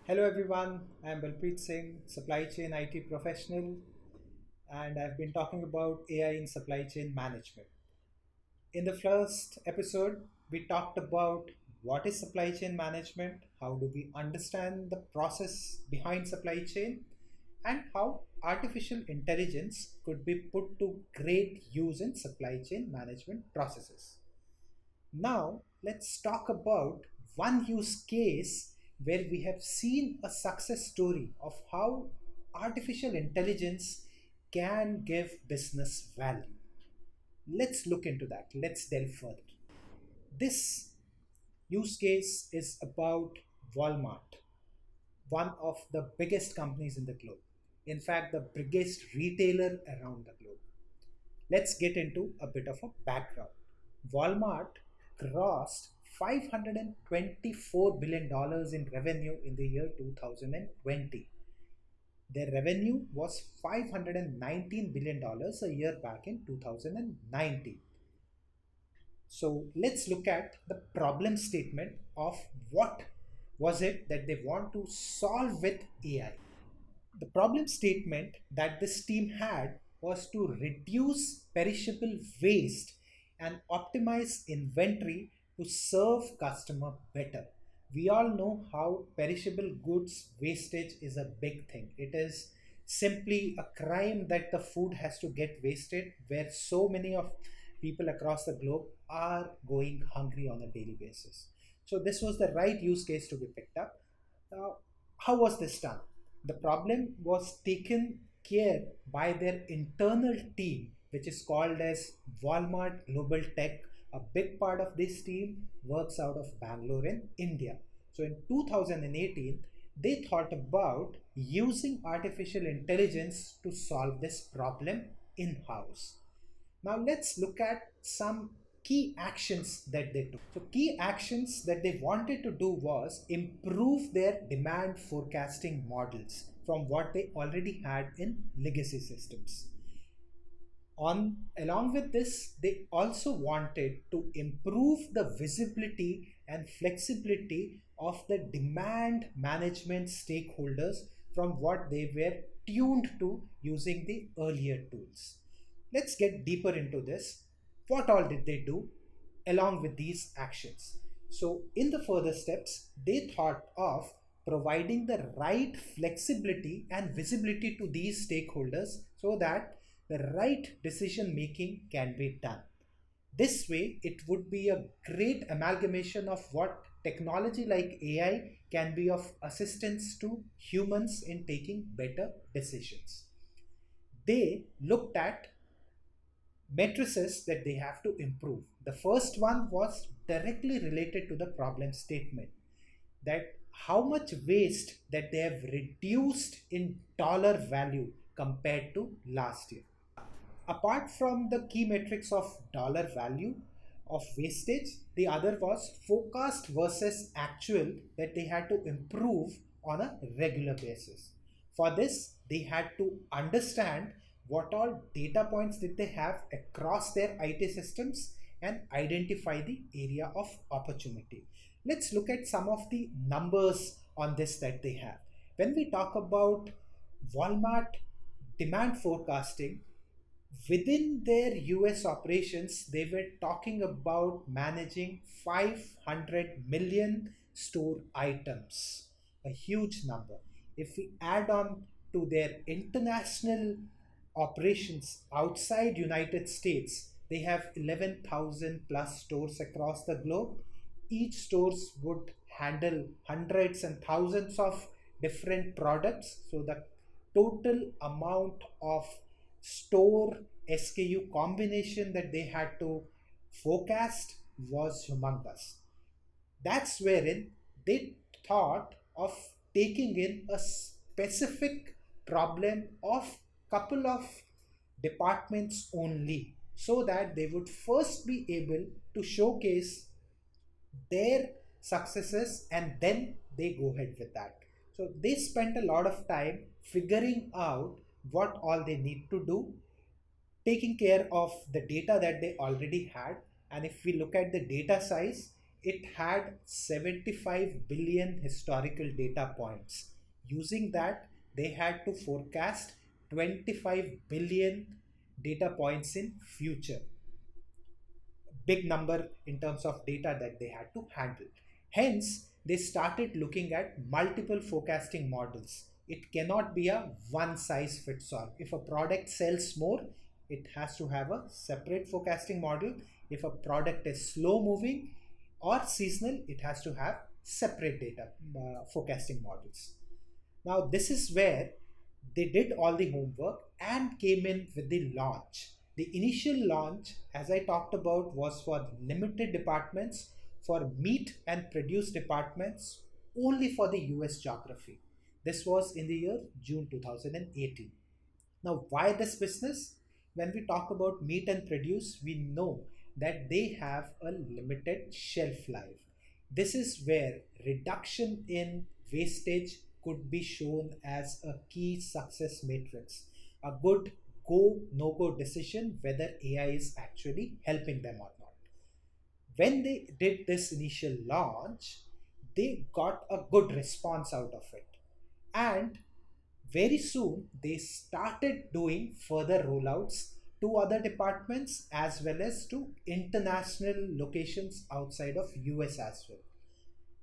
Hello everyone, I am Balpreet Singh, supply chain IT professional, and I've been talking about AI in supply chain management. In the first episode, we talked about what is supply chain management, how do we understand the process behind supply chain, and how artificial intelligence could be put to great use in supply chain management processes. Now, let's talk about one use case where we have seen a success story of how artificial intelligence can give business value. Let's look into that. Let's delve further. This use case is about Walmart, one of the biggest companies in the globe. In fact, the biggest retailer around the globe. Let's get into a bit of a background. Walmart grossed $524 billion dollars in revenue in the year 2020. Their revenue was $519 billion dollars a year back in 2019. So let's look at the problem statement of what was it that they want to solve with AI. The problem statement that this team had was to reduce perishable waste and optimize inventory to serve customer better. We all know how perishable goods wastage is a big thing. It is simply a crime that the food has to get wasted, where so many of people across the globe are going hungry on a daily basis. So this was the right use case to be picked up. Now, how was this done? The problem was taken care by their internal team, which is called as Walmart Global Tech. A big part of this team works out of Bangalore in India. So in 2018, they thought about using artificial intelligence to solve this problem in house. Now let's look at some key actions that they took. So key actions that they wanted to do was improve their demand forecasting models from what they already had in legacy systems. Along with this, they also wanted to improve the visibility and flexibility of the demand management stakeholders from what they were tuned to using the earlier tools. Let's get deeper into this. What all did they do along with these actions? So, in the further steps, they thought of providing the right flexibility and visibility to these stakeholders so that the right decision making can be done. This way, it would be a great amalgamation of what technology like AI can be of assistance to humans in taking better decisions. They looked at matrices that they have to improve. The first one was directly related to the problem statement, that how much waste that they have reduced in dollar value compared to last year. Apart from the key metrics of dollar value of wastage, the other was forecast versus actual that they had to improve on a regular basis. For this, they had to understand what all data points did they have across their IT systems and identify the area of opportunity. Let's look at some of the numbers on this that they have. When we talk about Walmart demand forecasting, within their US operations, they were talking about managing 500 million store items, a huge number. If we add on to their international operations outside United States, they have 11,000 plus stores across the globe. Each stores would handle hundreds and thousands of different products. So the total amount of store SKU combination that they had to forecast was humongous. That's wherein they thought of taking in a specific problem of couple of departments only, so that they would first be able to showcase their successes and then they go ahead with that. So they spent a lot of time figuring out what all they need to do, taking care of the data that they already had. And if we look at the data size, it had 75 billion historical data points. Using that, they had to forecast 25 billion data points in future. Big number in terms of data that they had to handle. Hence, they started looking at multiple forecasting models. It cannot be a one size fits all. If a product sells more, it has to have a separate forecasting model. If a product is slow moving or seasonal, it has to have separate data forecasting models. Now, this is where they did all the homework and came in with the launch. The initial launch, as I talked about, was for limited departments, for meat and produce departments, only for the US geography. This was in the year June 2018. Now, why this business? When we talk about meat and produce, we know that they have a limited shelf life. This is where reduction in wastage could be shown as a key success matrix, a good go no go decision whether AI is actually helping them or not. When they did this initial launch, they got a good response out of it. And very soon, they started doing further rollouts to other departments as well as to international locations outside of US as well.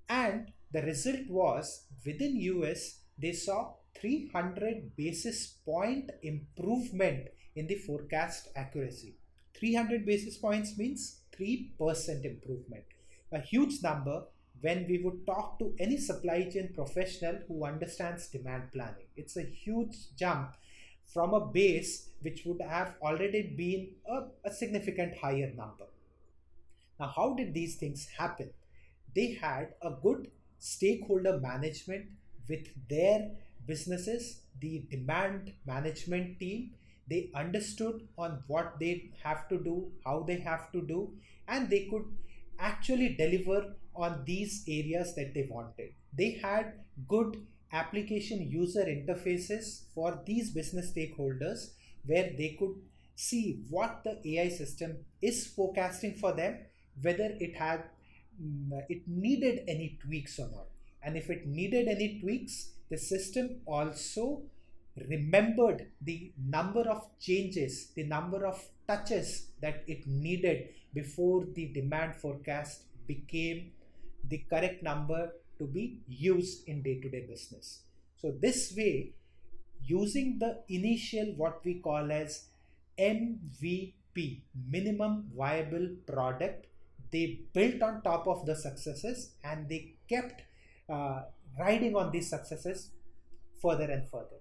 And the result was within US, they saw 300 basis point improvement in the forecast accuracy. 300 basis points means 3% improvement. A huge number when we would talk to any supply chain professional who understands demand planning. It's a huge jump from a base which would have already been a significant higher number. Now, how did these things happen? They had a good stakeholder management with their businesses, the demand management team. They understood on what they have to do, how they have to do, and they could actually deliver on these areas that they wanted. They had good application user interfaces for these business stakeholders where they could see what the AI system is forecasting for them, whether it needed any tweaks or not. And if it needed any tweaks, the system also remembered the number of changes, the number of touches that it needed before the demand forecast became the correct number to be used in day-to-day business. So this way, using the initial what we call as MVP, minimum viable product, they built on top of the successes and they kept uh, riding on these successes further and further.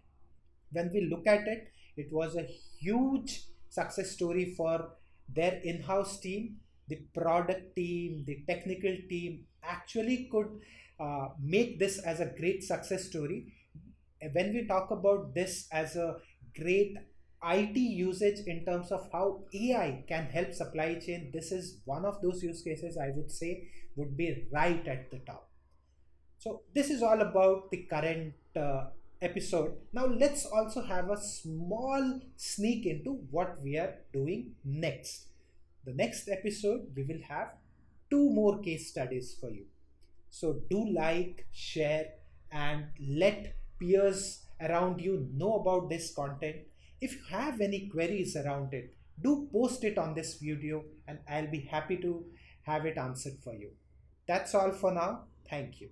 When we look at it, it was a huge success story for their in-house team. The product team, the technical team actually could make this as a great success story. When we talk about this as a great IT usage in terms of how AI can help supply chain, this is one of those use cases I would say would be right at the top. So this is all about the current episode. Now let's also have a small sneak into what we are doing next. The next episode, we will have two more case studies for you. So do like, share, and let peers around you know about this content. If you have any queries around it, do post it on this video and I'll be happy to have it answered for you. That's all for now. Thank you.